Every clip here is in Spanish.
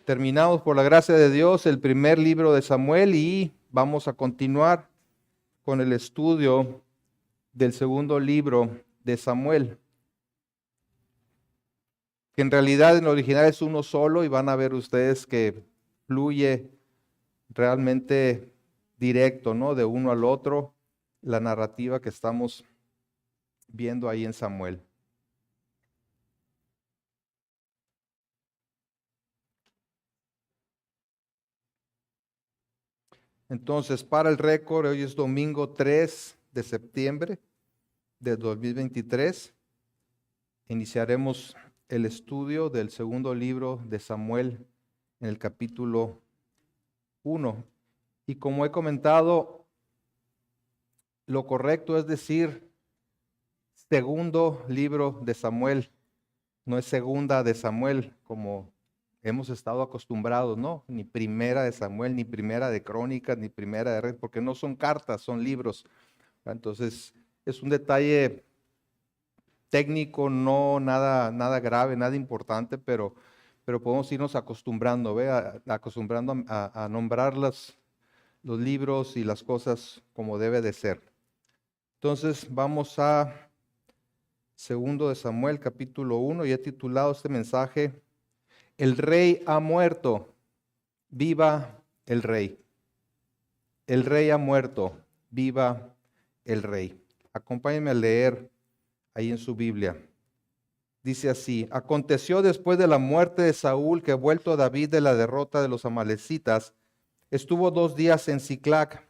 Terminamos por la gracia de Dios el primer libro de Samuel y vamos a continuar con el estudio del segundo libro de Samuel, que en realidad en el original es uno solo y van a ver ustedes que fluye realmente directo, ¿no? De uno al otro, la narrativa que estamos viendo ahí en Samuel. Entonces, para el récord, hoy es domingo 3 de septiembre de 2023. Iniciaremos el estudio del segundo libro de Samuel en el capítulo 1. Y como he comentado, lo correcto es decir segundo libro de Samuel, no es segunda de Samuel como hemos estado acostumbrados, ¿no? Ni primera de Samuel, ni primera de Crónicas, ni primera de Reyes, porque no son cartas, son libros. Entonces, es un detalle técnico, no nada grave, nada importante, pero podemos irnos acostumbrando, ¿ve? Acostumbrando a nombrar los libros y las cosas como debe de ser. Entonces vamos a segundo de Samuel, capítulo 1, y he titulado este mensaje, El rey ha muerto, viva el rey. El rey ha muerto, viva el rey. Acompáñenme a leer ahí en su Biblia. Dice así: aconteció después de la muerte de Saúl que, vuelto David de la derrota de los amalecitas, estuvo 2 días en Siclac.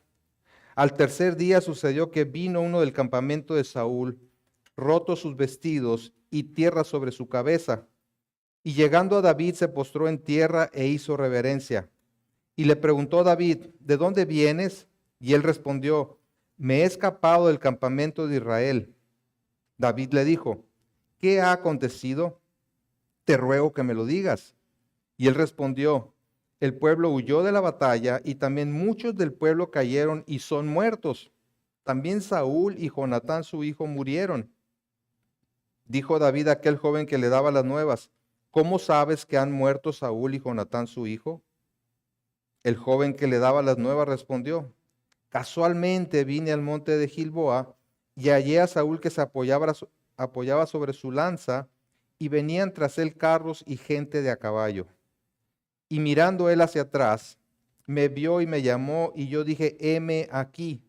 Al tercer día sucedió que vino uno del campamento de Saúl, rotos sus vestidos y tierra sobre su cabeza. Y llegando a David se postró en tierra e hizo reverencia. Y le preguntó David: ¿de dónde vienes? Y él respondió: me he escapado del campamento de Israel. David le dijo: ¿qué ha acontecido? Te ruego que me lo digas. Y él respondió: el pueblo huyó de la batalla y también muchos del pueblo cayeron y son muertos. También Saúl y Jonatán su hijo murieron. Dijo David a aquel joven que le daba las nuevas: ¿cómo sabes que han muerto Saúl y Jonatán su hijo? El joven que le daba las nuevas respondió: casualmente vine al monte de Gilboa y hallé a Saúl que se apoyaba sobre su lanza, y venían tras él carros y gente de a caballo. Y mirando él hacia atrás, me vio y me llamó, y yo dije: heme aquí.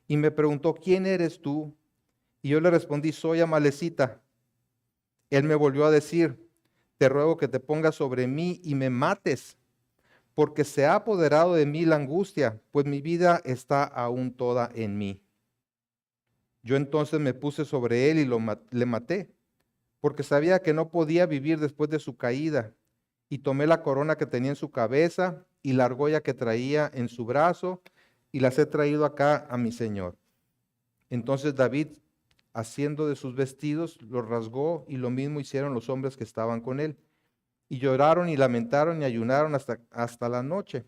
Y me preguntó: ¿quién eres tú? Y yo le respondí: soy amalecita. Él me volvió a decir: te ruego que te pongas sobre mí y me mates, porque se ha apoderado de mí la angustia, pues mi vida está aún toda en mí. Yo entonces me puse sobre él y le maté, porque sabía que no podía vivir después de su caída. Y tomé la corona que tenía en su cabeza y la argolla que traía en su brazo, y las he traído acá a mi señor. Entonces David, haciendo de sus vestidos, los rasgó, y lo mismo hicieron los hombres que estaban con él. Y lloraron y lamentaron y ayunaron hasta la noche,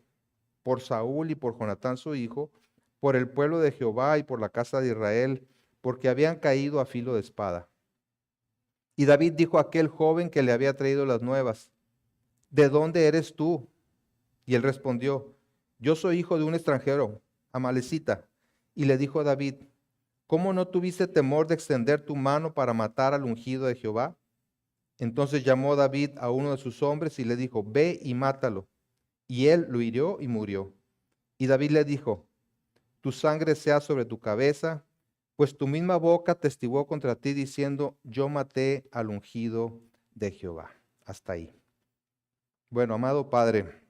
por Saúl y por Jonatán su hijo, por el pueblo de Jehová y por la casa de Israel, porque habían caído a filo de espada. Y David dijo a aquel joven que le había traído las nuevas: ¿de dónde eres tú? Y él respondió: yo soy hijo de un extranjero, amalecita. Y le dijo a David: ¿cómo no tuviste temor de extender tu mano para matar al ungido de Jehová? Entonces llamó David a uno de sus hombres y le dijo: ve y mátalo. Y él lo hirió y murió. Y David le dijo: tu sangre sea sobre tu cabeza, pues tu misma boca testiguó contra ti diciendo: yo maté al ungido de Jehová. Hasta ahí. Bueno, amado Padre,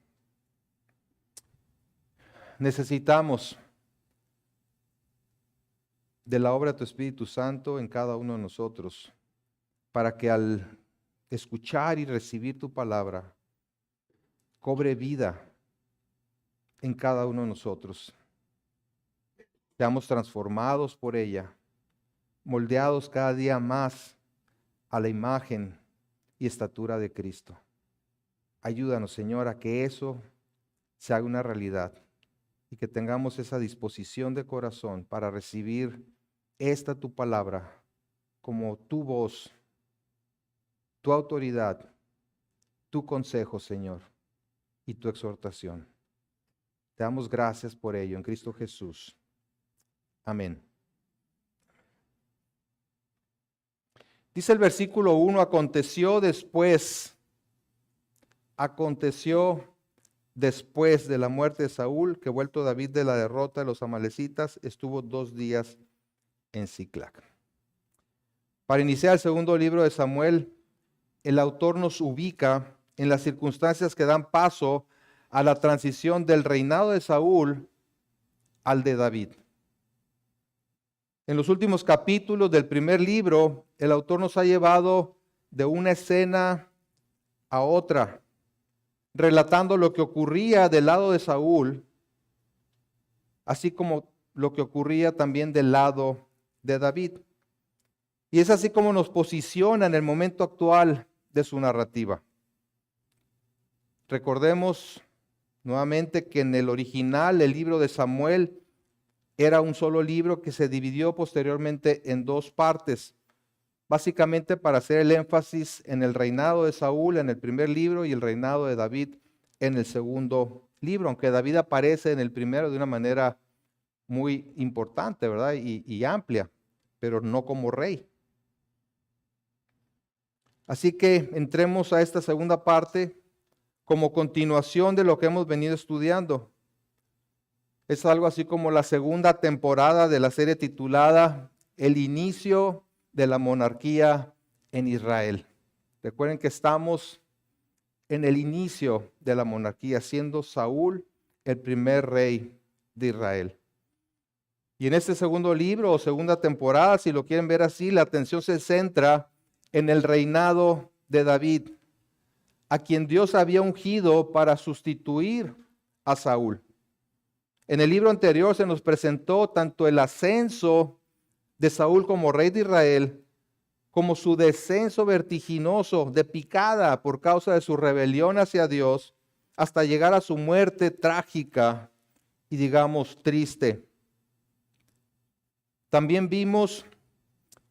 necesitamos de la obra de tu Espíritu Santo en cada uno de nosotros, para que al escuchar y recibir tu palabra, cobre vida en cada uno de nosotros. Seamos transformados por ella, moldeados cada día más a la imagen y estatura de Cristo. Ayúdanos, Señor, a que eso se haga una realidad y que tengamos esa disposición de corazón para recibir esta tu palabra como tu voz, tu autoridad, tu consejo, Señor. y tu exhortación. Te damos gracias por ello en Cristo Jesús. Amén. Dice el versículo 1, aconteció después de la muerte de Saúl, que vuelto David de la derrota de los amalecitas, estuvo 2 días en Siclac. Para iniciar el segundo libro de Samuel, el autor nos ubica en las circunstancias que dan paso a la transición del reinado de Saúl al de David. En los últimos capítulos del primer libro, el autor nos ha llevado de una escena a otra, relatando lo que ocurría del lado de Saúl, así como lo que ocurría también del lado de David. Y es así como nos posiciona en el momento actual de su narrativa. Recordemos nuevamente que en el original, el libro de Samuel, era un solo libro que se dividió posteriormente en 2 partes, básicamente para hacer el énfasis en el reinado de Saúl en el primer libro y el reinado de David en el segundo libro, aunque David aparece en el primero de una manera muy importante, ¿verdad? Y amplia, pero no como rey. Así que entremos a esta segunda parte como continuación de lo que hemos venido estudiando. Es algo así como la segunda temporada de la serie titulada El inicio de la monarquía en Israel. Recuerden que estamos en el inicio de la monarquía, siendo Saúl el primer rey de Israel. Y en este segundo libro o segunda temporada, si lo quieren ver así, la atención se centra en el reinado de David, a quien Dios había ungido para sustituir a Saúl. En el libro anterior se nos presentó tanto el ascenso de Saúl como rey de Israel, como su descenso vertiginoso de picada por causa de su rebelión hacia Dios, hasta llegar a su muerte trágica y digamos triste. También vimos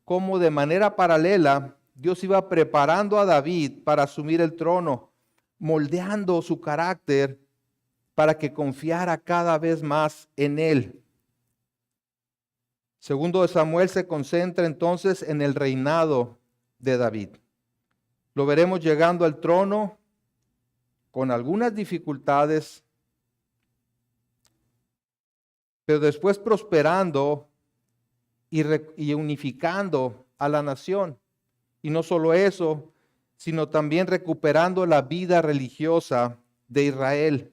cómo de manera paralela Dios iba preparando a David para asumir el trono, moldeando su carácter para que confiara cada vez más en él. Segundo de Samuel se concentra entonces en el reinado de David. Lo veremos llegando al trono con algunas dificultades, pero después prosperando y unificando a la nación. Y no solo eso, sino también recuperando la vida religiosa de Israel,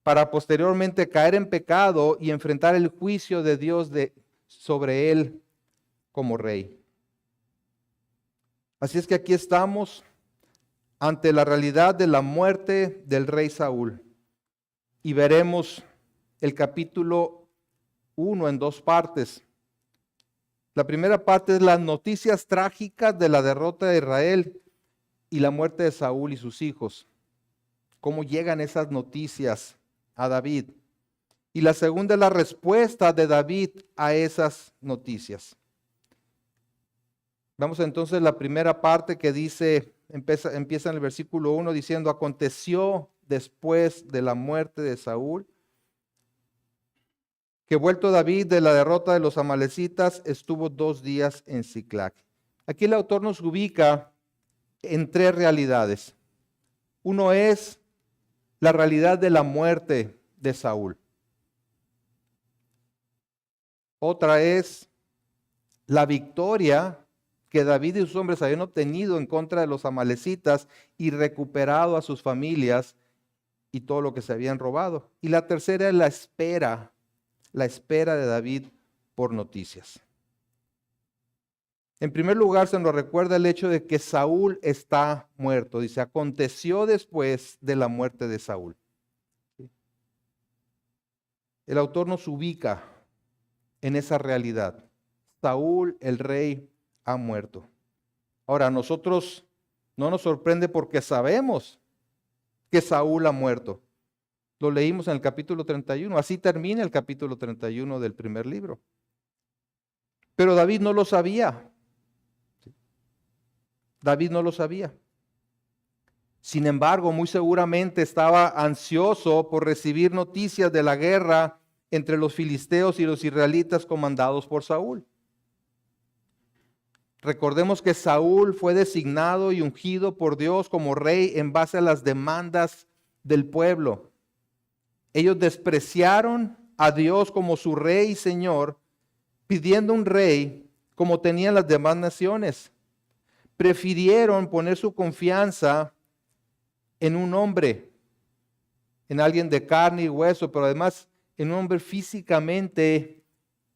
para posteriormente caer en pecado y enfrentar el juicio de Dios sobre él como rey. Así es que aquí estamos ante la realidad de la muerte del rey Saúl. Y veremos el capítulo 1 en 2 partes. La primera parte es las noticias trágicas de la derrota de Israel y la muerte de Saúl y sus hijos. Cómo llegan esas noticias a David. Y la segunda es la respuesta de David a esas noticias. Vamos entonces a la primera parte que dice, empieza en el versículo 1 diciendo, aconteció después de la muerte de Saúl, que vuelto David de la derrota de los amalecitas, estuvo 2 días en Siclac. Aquí el autor nos ubica en 3 realidades. Uno es la realidad de la muerte de Saúl. Otra es la victoria que David y sus hombres habían obtenido en contra de los amalecitas y recuperado a sus familias y todo lo que se habían robado. Y la tercera es la espera de David por noticias. En primer lugar, se nos recuerda el hecho de que Saúl está muerto. Dice, aconteció después de la muerte de Saúl. El autor nos ubica en esa realidad. Saúl, el rey, ha muerto. Ahora, a nosotros no nos sorprende porque sabemos que Saúl ha muerto. Lo leímos en el capítulo 31. Así termina el capítulo 31 del primer libro. Pero David no lo sabía. David no lo sabía. Sin embargo, muy seguramente estaba ansioso por recibir noticias de la guerra entre los filisteos y los israelitas comandados por Saúl. Recordemos que Saúl fue designado y ungido por Dios como rey en base a las demandas del pueblo. Ellos despreciaron a Dios como su rey y señor, pidiendo un rey como tenían las demás naciones. Prefirieron poner su confianza en un hombre, en alguien de carne y hueso, pero además en un hombre físicamente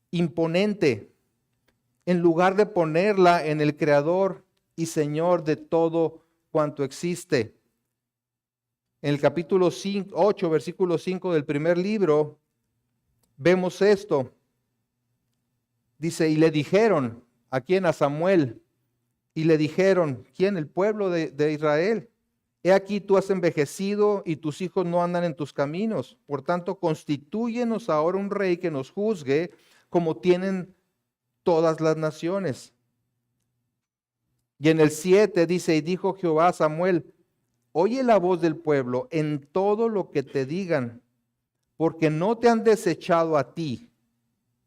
imponente, en lugar de ponerla en el Creador y Señor de todo cuanto existe. En el capítulo 8, versículo 5 del primer libro, vemos esto. Dice, y le dijeron, ¿a quién? A Samuel. Y le dijeron, ¿quién? El pueblo de Israel. He aquí tú has envejecido y tus hijos no andan en tus caminos. Por tanto, constitúyenos ahora un rey que nos juzgue como tienen todas las naciones. Y en el 7 dice, y dijo Jehová a Samuel, oye la voz del pueblo en todo lo que te digan, porque no te han desechado a ti,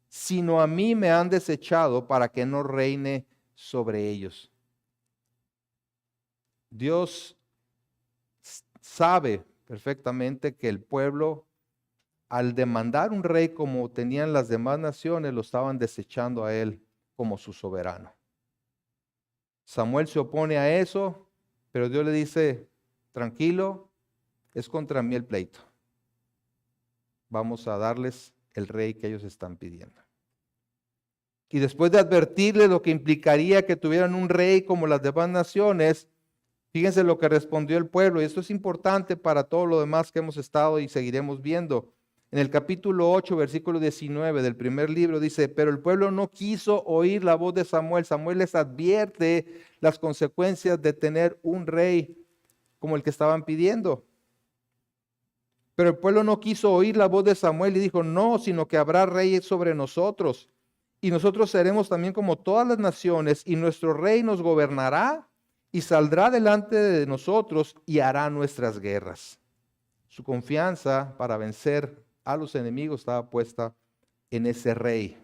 sino a mí me han desechado para que no reine sobre ellos. Dios sabe perfectamente que el pueblo, al demandar un rey como tenían las demás naciones, lo estaban desechando a él como su soberano. Samuel se opone a eso, pero Dios le dice, tranquilo, es contra mí el pleito. Vamos a darles el rey que ellos están pidiendo. Y después de advertirle lo que implicaría que tuvieran un rey como las demás naciones, fíjense lo que respondió el pueblo, y esto es importante para todo lo demás que hemos estado y seguiremos viendo. En el capítulo 8, versículo 19 del primer libro dice, pero el pueblo no quiso oír la voz de Samuel. Samuel les advierte las consecuencias de tener un rey como el que estaban pidiendo. Pero el pueblo no quiso oír la voz de Samuel y dijo, no, sino que habrá rey sobre nosotros. Y nosotros seremos también como todas las naciones, y nuestro rey nos gobernará y saldrá delante de nosotros y hará nuestras guerras. Su confianza para vencer a los enemigos estaba puesta en ese rey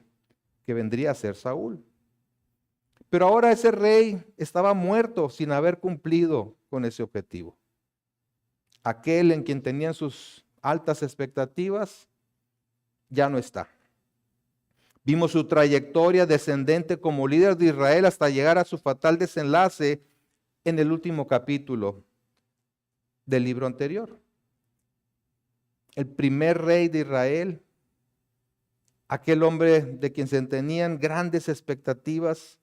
que vendría a ser Saúl. Pero ahora ese rey estaba muerto sin haber cumplido con ese objetivo. Aquel en quien tenían sus altas expectativas ya no está. Vimos su trayectoria descendente como líder de Israel hasta llegar a su fatal desenlace en el último capítulo del libro anterior. El primer rey de Israel, aquel hombre de quien se tenían grandes expectativas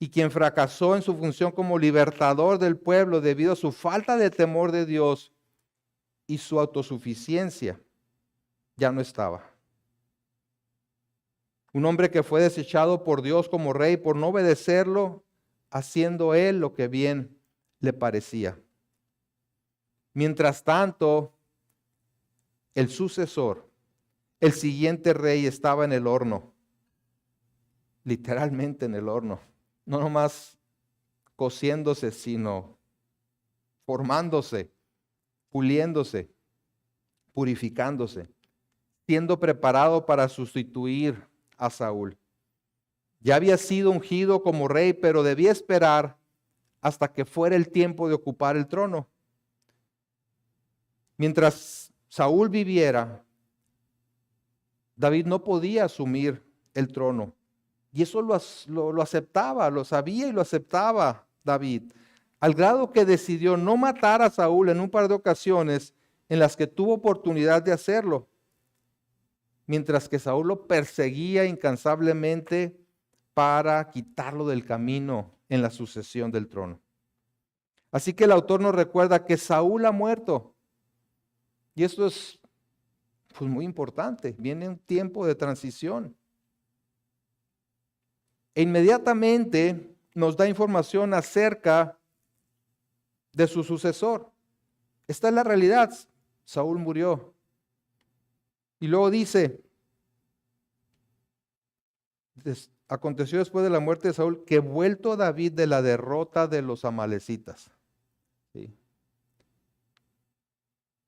y quien fracasó en su función como libertador del pueblo debido a su falta de temor de Dios y su autosuficiencia, ya no estaba. Un hombre que fue desechado por Dios como rey por no obedecerlo, haciendo él lo que bien le parecía. Mientras tanto, el sucesor, el siguiente rey, estaba en el horno, literalmente en el horno, no nomás cociéndose, sino formándose, puliéndose, purificándose, siendo preparado para sustituir a Saúl. Ya había sido ungido como rey, pero debía esperar hasta que fuera el tiempo de ocupar el trono. Mientras Saúl viviera, David no podía asumir el trono. Y eso lo aceptaba, lo sabía y lo aceptaba David, al grado que decidió no matar a Saúl en un par de ocasiones en las que tuvo oportunidad de hacerlo, mientras que Saúl lo perseguía incansablemente para quitarlo del camino en la sucesión del trono. Así que el autor nos recuerda que Saúl ha muerto. Y esto es muy importante. Viene un tiempo de transición. E inmediatamente nos da información acerca de su sucesor. Esta es la realidad. Saúl murió. Y luego dice, aconteció después de la muerte de Saúl que vuelto David de la derrota de los amalecitas. ¿Sí?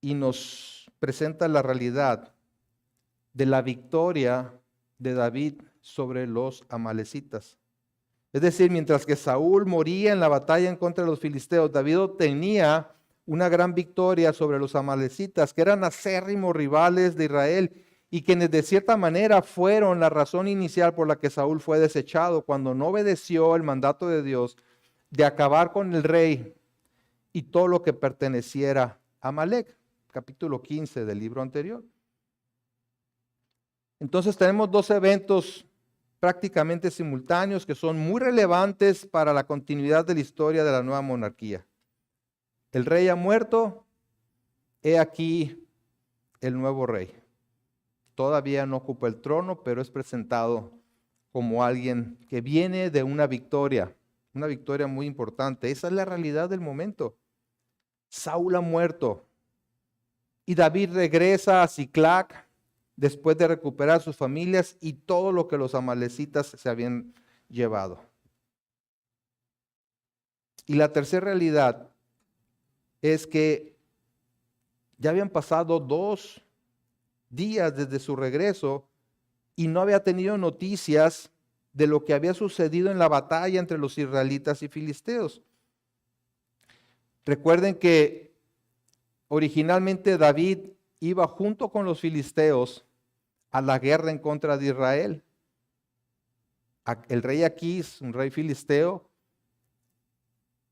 y nos presenta la realidad de la victoria de David sobre los amalecitas. Es decir, mientras que Saúl moría en la batalla en contra de los filisteos, David obtenía una gran victoria sobre los amalecitas, que eran acérrimos rivales de Israel y quienes de cierta manera fueron la razón inicial por la que Saúl fue desechado cuando no obedeció el mandato de Dios de acabar con el rey y todo lo que perteneciera a Amalec, capítulo 15 del libro anterior. Entonces tenemos dos eventos prácticamente simultáneos que son muy relevantes para la continuidad de la historia de la nueva monarquía. El rey ha muerto, he aquí el nuevo rey. Todavía no ocupa el trono, pero es presentado como alguien que viene de una victoria muy importante. Esa es la realidad del momento. Saúl ha muerto y David regresa a Siclac después de recuperar sus familias y todo lo que los amalecitas se habían llevado. Y la tercera realidad es que ya habían pasado 2 días desde su regreso y no había tenido noticias de lo que había sucedido en la batalla entre los israelitas y filisteos. Recuerden que originalmente David iba junto con los filisteos a la guerra en contra de Israel. El rey Aquís, un rey filisteo,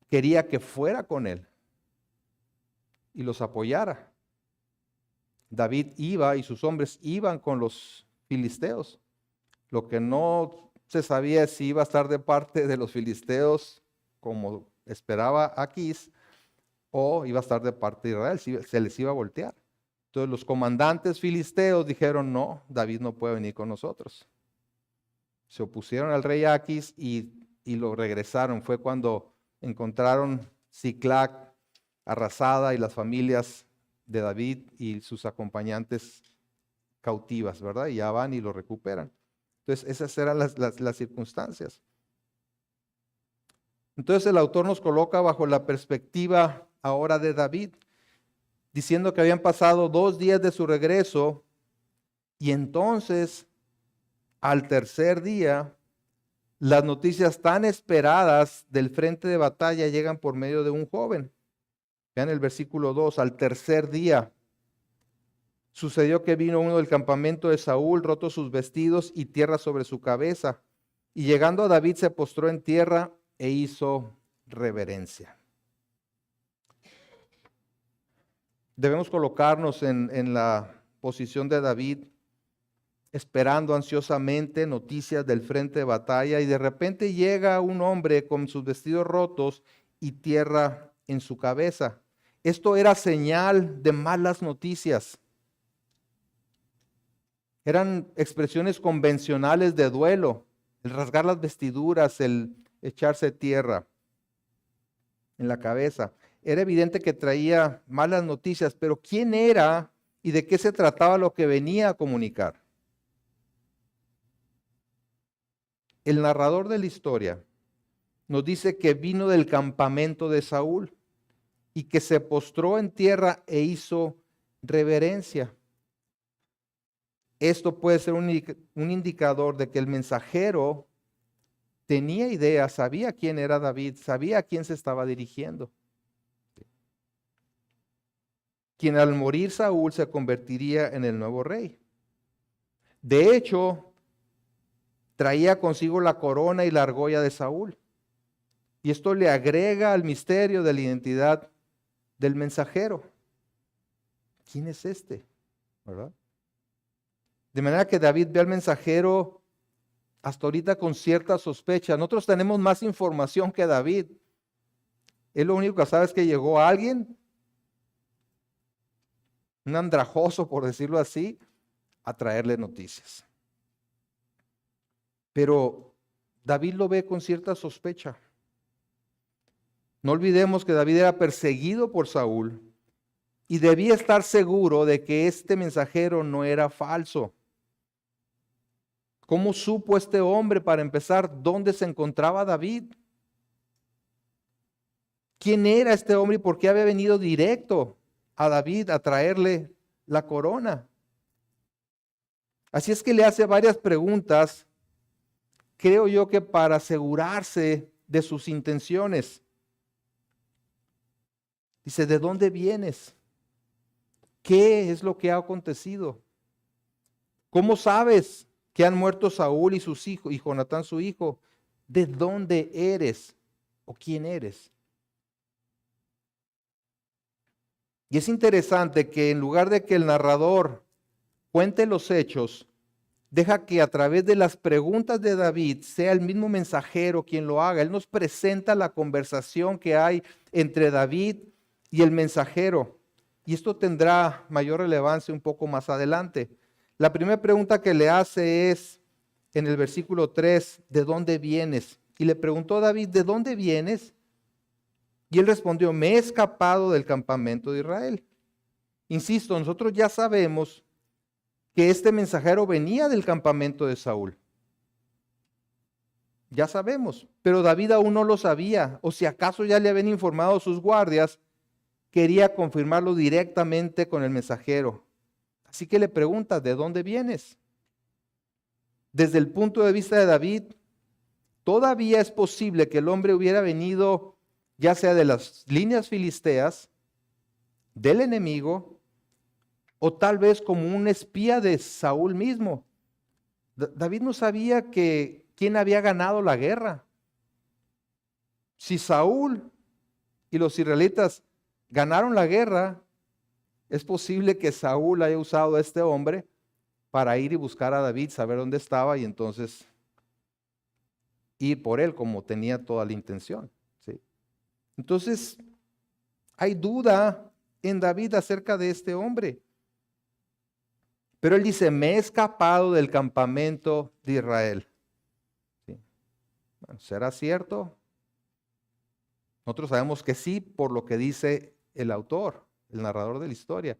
quería que fuera con él y los apoyara. David iba y sus hombres iban con los filisteos. Lo que no se sabía es si iba a estar de parte de los filisteos como esperaba Aquís o iba a estar de parte de Israel, si se les iba a voltear. Entonces los comandantes filisteos dijeron, no, David no puede venir con nosotros. Se opusieron al rey Aquís y lo regresaron. Fue cuando encontraron Siclac arrasada y las familias de David y sus acompañantes cautivas, ¿verdad? Y ya van y lo recuperan. Entonces esas eran las circunstancias. Entonces el autor nos coloca bajo la perspectiva ahora de David, diciendo que habían pasado 2 días de su regreso y entonces al tercer día las noticias tan esperadas del frente de batalla llegan por medio de un joven. Vean el versículo 2, al tercer día sucedió que vino uno del campamento de Saúl, roto sus vestidos y tierra sobre su cabeza. Y llegando a David se postró en tierra e hizo reverencia. Debemos colocarnos en la posición de David, esperando ansiosamente noticias del frente de batalla, y de repente llega un hombre con sus vestidos rotos y tierra en su cabeza. Esto era señal de malas noticias. Eran expresiones convencionales de duelo, el rasgar las vestiduras, el echarse tierra en la cabeza. Era evidente que traía malas noticias, pero ¿quién era y de qué se trataba lo que venía a comunicar? El narrador de la historia nos dice que vino del campamento de Saúl y que se postró en tierra e hizo reverencia. Esto puede ser un indicador de que el mensajero tenía idea, sabía quién era David, sabía a quién se estaba dirigiendo. Quien al morir Saúl se convertiría en el nuevo rey. De hecho, traía consigo la corona y la argolla de Saúl. Y esto le agrega al misterio de la identidad del mensajero. ¿Quién es este? ¿Verdad? De manera que David ve al mensajero hasta ahorita con cierta sospecha. Nosotros tenemos más información que David. Él lo único que sabe es que llegó alguien, un andrajoso, por decirlo así, a traerle noticias. Pero David lo ve con cierta sospecha. No olvidemos que David era perseguido por Saúl y debía estar seguro de que este mensajero no era falso. ¿Cómo supo este hombre, para empezar, dónde se encontraba David? ¿Quién era este hombre y por qué había venido directo a David a traerle la corona. Así es que le hace varias preguntas, creo yo que para asegurarse de sus intenciones. Dice, ¿de dónde vienes? ¿Qué es lo que ha acontecido? ¿Cómo sabes que han muerto Saúl y sus hijos y Jonatán su hijo? ¿De dónde eres o quién eres? Y es interesante que en lugar de que el narrador cuente los hechos, deja que a través de las preguntas de David sea el mismo mensajero quien lo haga. Él nos presenta la conversación que hay entre David y el mensajero. Y esto tendrá mayor relevancia un poco más adelante. La primera pregunta que le hace es en el versículo 3, ¿de dónde vienes? Y le preguntó a David, ¿de dónde vienes? Y él respondió, me he escapado del campamento de Israel. Insisto, nosotros ya sabemos que este mensajero venía del campamento de Saúl. Ya sabemos, pero David aún no lo sabía, o si acaso ya le habían informado a sus guardias, quería confirmarlo directamente con el mensajero. Así que le pregunta, ¿de dónde vienes? Desde el punto de vista de David, todavía es posible que el hombre hubiera venido ya sea de las líneas filisteas, del enemigo, o tal vez como un espía de Saúl mismo. David no sabía quién había ganado la guerra. Si Saúl y los israelitas ganaron la guerra, es posible que Saúl haya usado a este hombre para ir y buscar a David, saber dónde estaba y entonces ir por él como tenía toda la intención. ¿Sí? Entonces, hay duda en David acerca de este hombre. Pero él dice, me he escapado del campamento de Israel. ¿Sí? Bueno, ¿será cierto? Nosotros sabemos que sí, por lo que dice el autor, el narrador de la historia.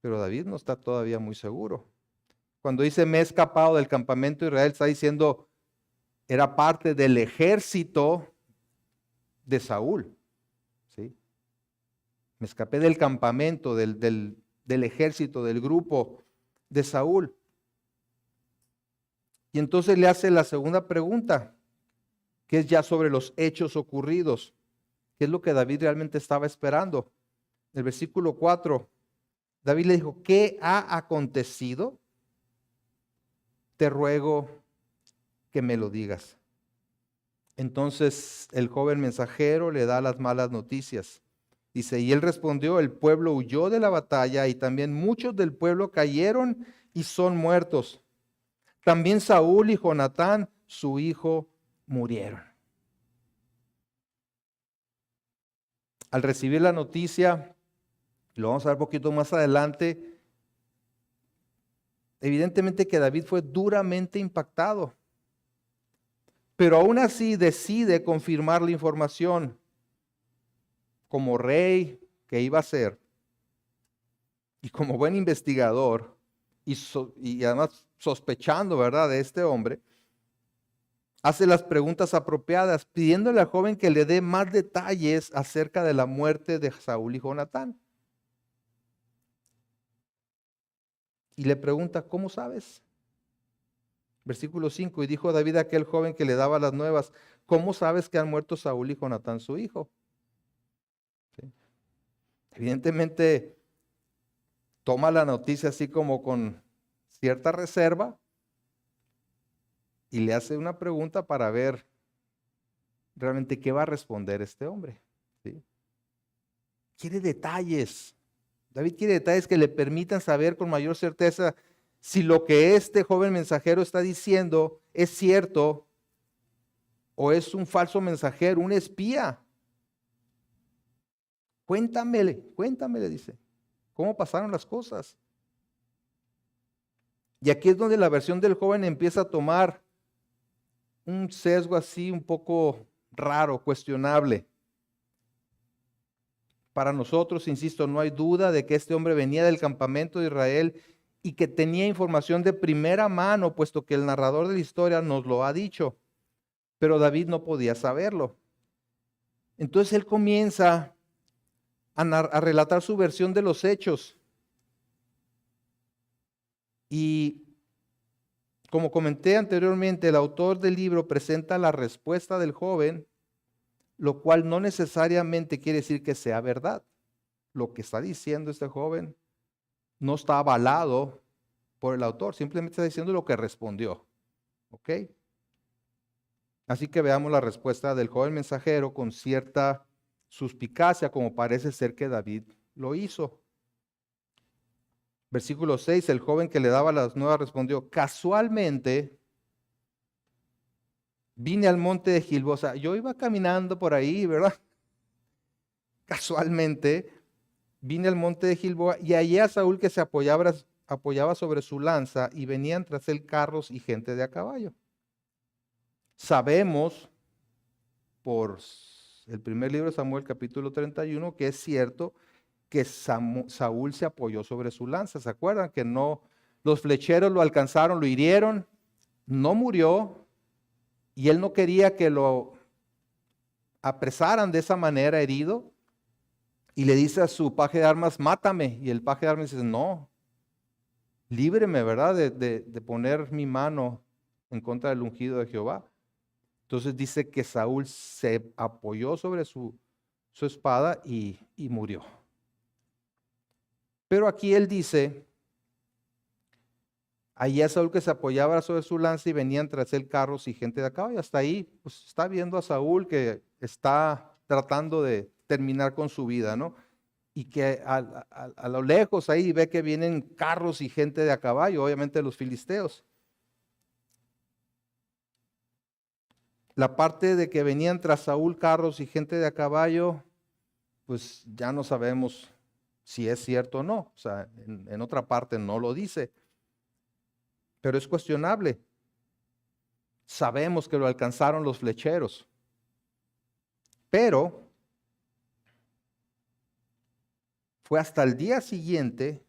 Pero David no está todavía muy seguro. Cuando dice, me he escapado del campamento de Israel, está diciendo, era parte del ejército de Saúl. ¿Sí? Me escapé del campamento, del ejército, del grupo de Saúl. Y entonces le hace la segunda pregunta, que es ya sobre los hechos ocurridos, que es lo que David realmente estaba esperando. En el versículo 4, David le dijo, ¿qué ha acontecido? Te ruego que me lo digas. Entonces el joven mensajero le da las malas noticias. Dice, y él respondió, el pueblo huyó de la batalla y también muchos del pueblo cayeron y son muertos. También Saúl y Jonatán, su hijo, murieron. Al recibir la noticia, lo vamos a ver un poquito más adelante, evidentemente que David fue duramente impactado, pero aún así decide confirmar la información como rey que iba a ser y como buen investigador y además sospechando, ¿verdad?, de este hombre, hace las preguntas apropiadas, pidiéndole al joven que le dé más detalles acerca de la muerte de Saúl y Jonatán. Y le pregunta, ¿cómo sabes? Versículo 5, y dijo David a aquel joven que le daba las nuevas, ¿cómo sabes que han muerto Saúl y Jonatán su hijo? ¿Sí? Evidentemente toma la noticia así como con cierta reserva y le hace una pregunta para ver realmente qué va a responder este hombre. ¿Sí? Quiere detalles. David quiere detalles que le permitan saber con mayor certeza si lo que este joven mensajero está diciendo es cierto o es un falso mensajero, un espía. Cuéntamele, le dice, ¿cómo pasaron las cosas? Y aquí es donde la versión del joven empieza a tomar un sesgo así un poco raro, cuestionable. Para nosotros, insisto, no hay duda de que este hombre venía del campamento de Israel y que tenía información de primera mano, puesto que el narrador de la historia nos lo ha dicho. Pero David no podía saberlo. Entonces él comienza a relatar su versión de los hechos. Y como comenté anteriormente, el autor del libro presenta la respuesta del joven, lo cual no necesariamente quiere decir que sea verdad. Lo que está diciendo este joven no está avalado por el autor, simplemente está diciendo lo que respondió. ¿Ok? Así que veamos la respuesta del joven mensajero con cierta suspicacia, como parece ser que David lo hizo. Versículo 6, el joven que le daba las nuevas respondió, casualmente vine al monte de Gilboa. O sea, yo iba caminando por ahí, ¿verdad? Casualmente vine al monte de Gilboa y hallé a Saúl que se apoyaba sobre su lanza y venían tras él carros y gente de a caballo. Sabemos por el primer libro de Samuel, capítulo 31, que es cierto que Saúl se apoyó sobre su lanza. ¿Se acuerdan que no? Los flecheros lo alcanzaron, lo hirieron, no murió y él no quería que lo apresaran de esa manera herido y le dice a su paje de armas, mátame. Y el paje de armas dice, no, líbreme, ¿verdad? De poner mi mano en contra del ungido de Jehová. Entonces dice que Saúl se apoyó sobre su espada y murió. Pero aquí él dice, allí a Saúl que se apoyaba sobre su lanza y venían tras él carros y gente de acá. Y hasta ahí pues, está viendo a Saúl que está tratando de terminar con su vida, ¿no? Y que a lo lejos ahí ve que vienen carros y gente de a caballo, obviamente los filisteos. La parte de que venían tras Saúl carros y gente de a caballo, pues ya no sabemos si es cierto o no. O sea, en otra parte no lo dice. Pero es cuestionable. Sabemos que lo alcanzaron los flecheros. Pero fue hasta el día siguiente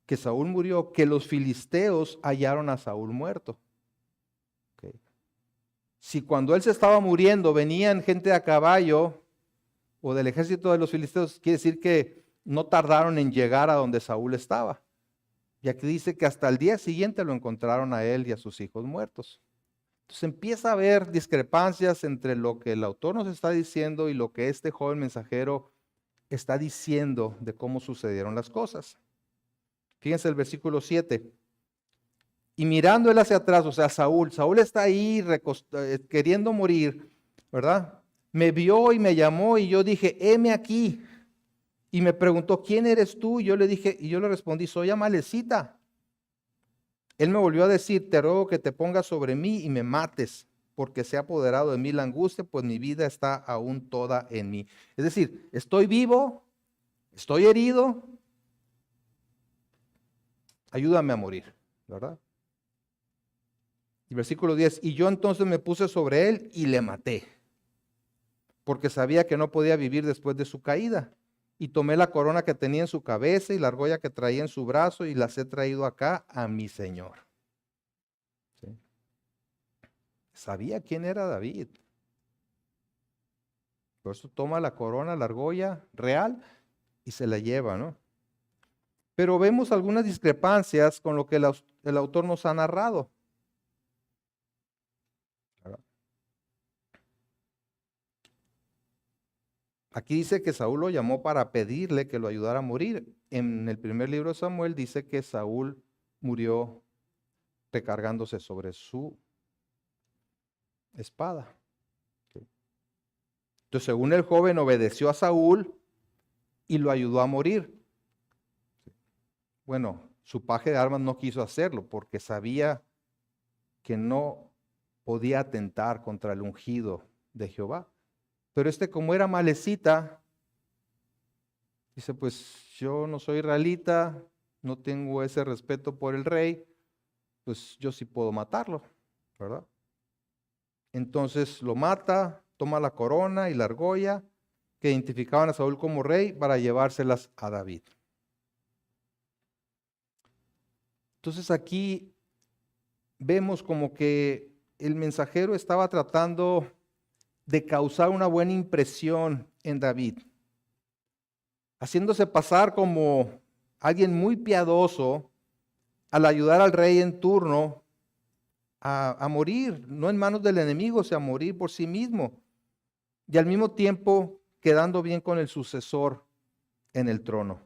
que Saúl murió que los filisteos hallaron a Saúl muerto. Okay. Si cuando él se estaba muriendo venían gente a caballo o del ejército de los filisteos, quiere decir que no tardaron en llegar a donde Saúl estaba. Y aquí dice que hasta el día siguiente lo encontraron a él y a sus hijos muertos. Entonces empieza a haber discrepancias entre lo que el autor nos está diciendo y lo que este joven mensajero está diciendo de cómo sucedieron las cosas. Fíjense el versículo 7. Y mirando él hacia atrás, o sea, Saúl está ahí queriendo morir, ¿verdad? Me vio y me llamó y yo dije, heme aquí. Y me preguntó, ¿quién eres tú? Y yo le respondí, soy Amalecita. Él me volvió a decir, te ruego que te pongas sobre mí y me mates, porque se ha apoderado de mí la angustia, pues mi vida está aún toda en mí. Es decir, estoy vivo, estoy herido, ayúdame a morir, ¿verdad? Y versículo 10, y yo entonces me puse sobre él y le maté, porque sabía que no podía vivir después de su caída. Y tomé la corona que tenía en su cabeza y la argolla que traía en su brazo y las he traído acá a mi Señor. ¿Sí? Sabía quién era David. Por eso toma la corona, la argolla real y se la lleva, ¿no? Pero vemos algunas discrepancias con lo que el autor nos ha narrado. Aquí dice que Saúl lo llamó para pedirle que lo ayudara a morir. En el primer libro de Samuel dice que Saúl murió recargándose sobre su espada. Entonces, según el joven, obedeció a Saúl y lo ayudó a morir. Bueno, su paje de armas no quiso hacerlo porque sabía que no podía atentar contra el ungido de Jehová. Pero como era Amalecita, dice, pues yo no soy israelita, no tengo ese respeto por el rey, pues yo sí puedo matarlo, ¿verdad? Entonces lo mata, toma la corona y la argolla que identificaban a Saúl como rey para llevárselas a David. Entonces aquí vemos como que el mensajero estaba tratando de causar una buena impresión en David. haciéndose pasar como alguien muy piadoso al ayudar al rey en turno a morir, no en manos del enemigo, sino a morir por sí mismo. Y al mismo tiempo quedando bien con el sucesor en el trono.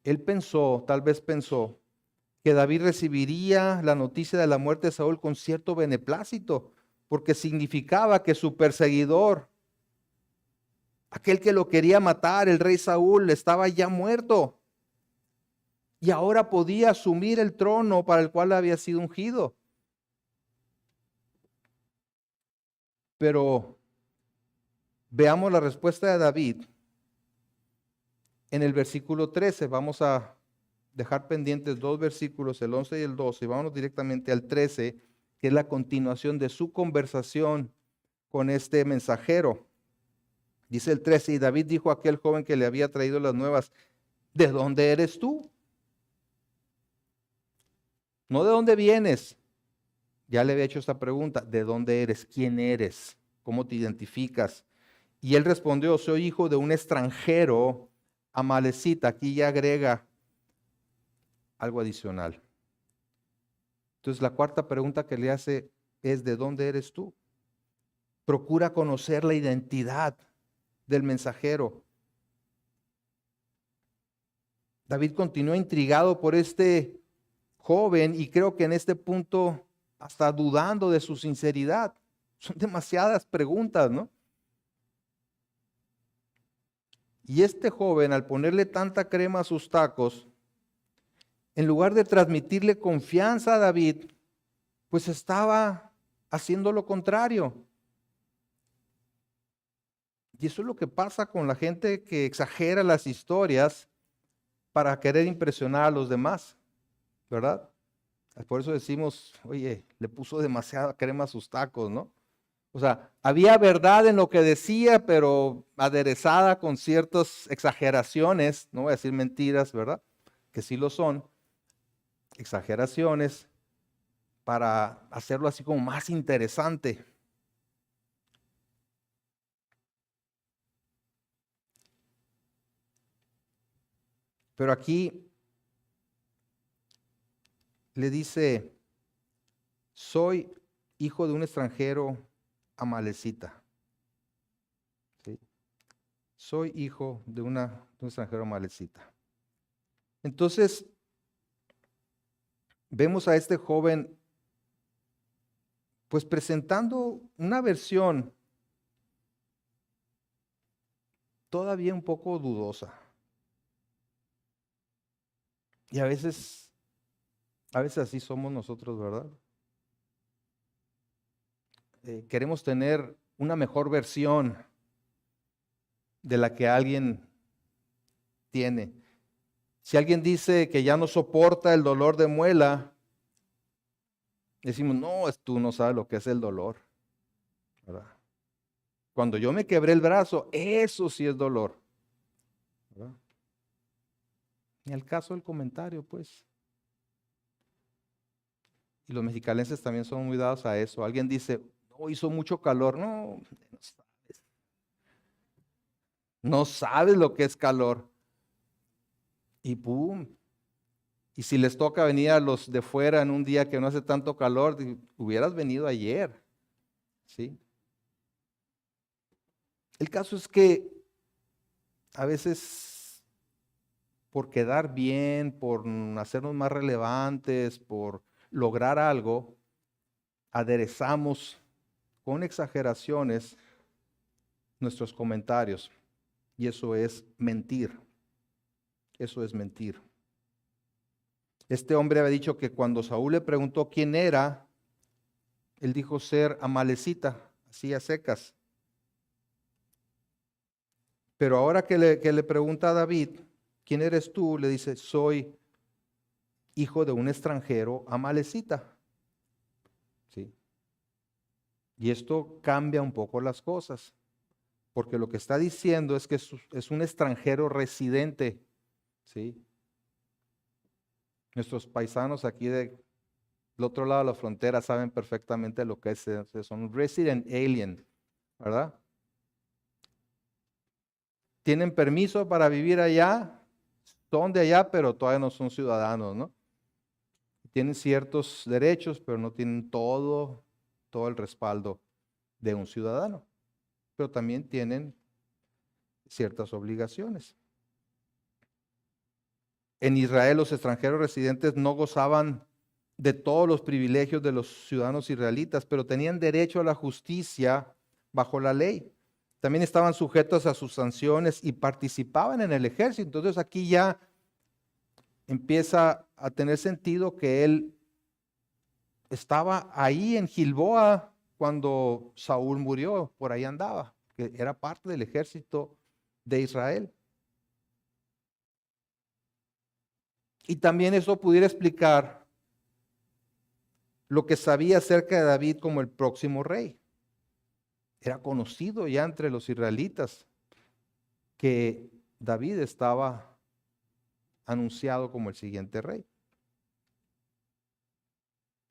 Él pensó, tal vez pensó, que David recibiría la noticia de la muerte de Saúl con cierto beneplácito, porque significaba que su perseguidor, aquel que lo quería matar, el rey Saúl, estaba ya muerto y ahora podía asumir el trono para el cual había sido ungido. Pero veamos la respuesta de David en el versículo 13. Vamos a dejar pendientes dos versículos, el 11 y el 12, y vámonos directamente al 13, que es la continuación de su conversación con este mensajero. Dice el 13, y David dijo a aquel joven que le había traído las nuevas, ¿de dónde eres tú? No de dónde vienes. Ya le había hecho esta pregunta, ¿de dónde eres? ¿Quién eres? ¿Cómo te identificas? Y él respondió, soy hijo de un extranjero amalecita. Aquí ya agrega algo adicional. Entonces la cuarta pregunta que le hace es, ¿de dónde eres tú? Procura conocer la identidad del mensajero. David continúa intrigado por este joven y creo que en este punto hasta dudando de su sinceridad. Son demasiadas preguntas, ¿no? Y este joven, al ponerle tanta crema a sus tacos, en lugar de transmitirle confianza a David, pues estaba haciendo lo contrario. Y eso es lo que pasa con la gente que exagera las historias para querer impresionar a los demás, ¿verdad? Por eso decimos, oye, le puso demasiada crema a sus tacos, ¿no? O sea, había verdad en lo que decía, pero aderezada con ciertas exageraciones, no voy a decir mentiras, ¿verdad? Que sí lo son, exageraciones para hacerlo así como más interesante. Pero aquí le dice, soy hijo de un extranjero amalecita. ¿Sí? Soy hijo de un extranjero amalecita. Entonces, vemos a este joven pues presentando una versión todavía un poco dudosa. Y a veces así somos nosotros, ¿verdad? Queremos tener una mejor versión de la que alguien tiene. Si alguien dice que ya no soporta el dolor de muela, decimos, no, tú no sabes lo que es el dolor, ¿verdad? Cuando yo me quebré el brazo, eso sí es dolor, ¿verdad? En el caso del comentario, pues. Y los mexicalenses también son muy dados a eso. Alguien dice, no, hizo mucho calor. No, no sabes. No sabes lo que es calor. Y pum. Y si les toca venir a los de fuera en un día que no hace tanto calor, hubieras venido ayer. ¿Sí? El caso es que a veces por quedar bien, por hacernos más relevantes, por lograr algo, aderezamos con exageraciones nuestros comentarios. Y eso es mentir. Eso es mentir. Este hombre había dicho que cuando Saúl le preguntó quién era, él dijo ser amalecita, así a secas. Pero ahora que le pregunta a David, ¿quién eres tú? Le dice, soy hijo de un extranjero amalecita. ¿Sí? Y esto cambia un poco las cosas, porque lo que está diciendo es que es un extranjero residente. ¿Sí? Nuestros paisanos aquí del otro lado de la frontera saben perfectamente lo que es, son resident alien, ¿verdad? tienen permiso para vivir allá, son de allá, pero todavía no son ciudadanos, ¿no? Tienen ciertos derechos, pero no tienen todo el respaldo de un ciudadano. Pero también tienen ciertas obligaciones. En Israel los extranjeros residentes no gozaban de todos los privilegios de los ciudadanos israelitas, pero tenían derecho a la justicia bajo la ley. También estaban sujetos a sus sanciones y participaban en el ejército. Entonces aquí ya empieza a tener sentido que él estaba ahí en Gilboa cuando Saúl murió, por ahí andaba, que era parte del ejército de Israel. Y también eso pudiera explicar lo que sabía acerca de David como el próximo rey. Era conocido ya entre los israelitas que David estaba anunciado como el siguiente rey.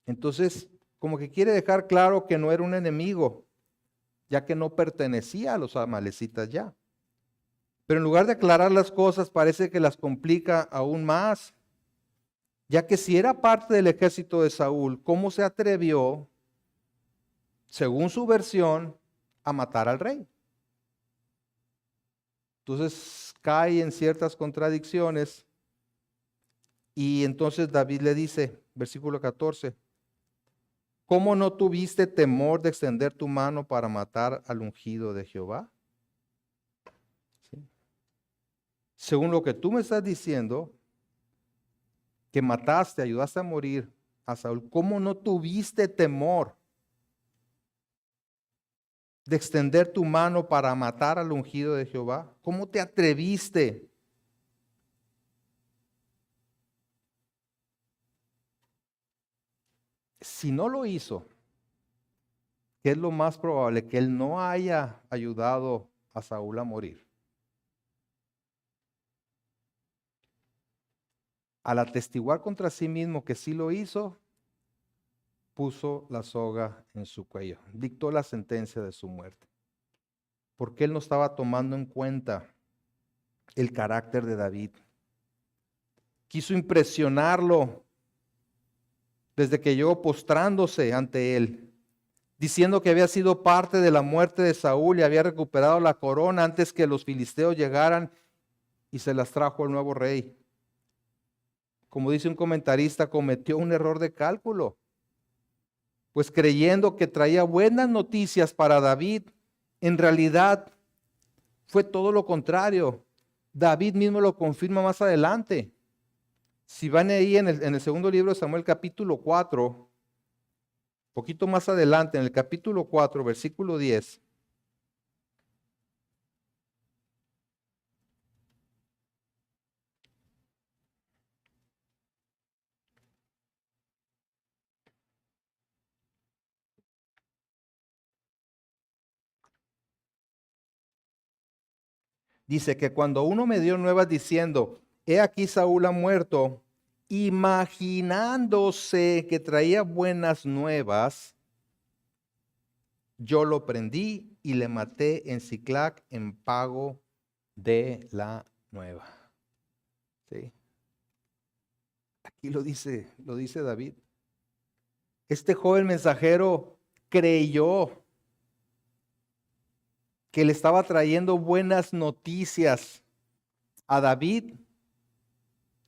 Entonces, como que quiere dejar claro que no era un enemigo, ya que no pertenecía a los amalecitas ya. Pero en lugar de aclarar las cosas, parece que las complica aún más, ya que si era parte del ejército de Saúl, ¿cómo se atrevió, según su versión, a matar al rey? Entonces cae en ciertas contradicciones y entonces David le dice, versículo 14, ¿cómo no tuviste temor de extender tu mano para matar al ungido de Jehová? ¿Sí? Según lo que tú me estás diciendo, que mataste, ayudaste a morir a Saúl, ¿cómo no tuviste temor de extender tu mano para matar al ungido de Jehová? ¿Cómo te atreviste? Si no lo hizo, ¿qué es lo más probable? Que él no haya ayudado a Saúl a morir. Al atestiguar contra sí mismo que sí lo hizo, puso la soga en su cuello, dictó la sentencia de su muerte. Porque él no estaba tomando en cuenta el carácter de David. Quiso impresionarlo desde que llegó postrándose ante él, diciendo que había sido parte de la muerte de Saúl y había recuperado la corona antes que los filisteos llegaran y se las trajo al nuevo rey. Como dice un comentarista, cometió un error de cálculo, pues creyendo que traía buenas noticias para David, en realidad fue todo lo contrario. David mismo lo confirma más adelante. Si van ahí en el segundo libro de Samuel, capítulo 4, poquito más adelante, en el capítulo 4, versículo 10, dice que cuando uno me dio nuevas diciendo, he aquí Saúl ha muerto, imaginándose que traía buenas nuevas, yo lo prendí y le maté en Siclac en pago de la nueva. ¿Sí? Aquí lo dice David. Este joven mensajero creyó que le estaba trayendo buenas noticias a David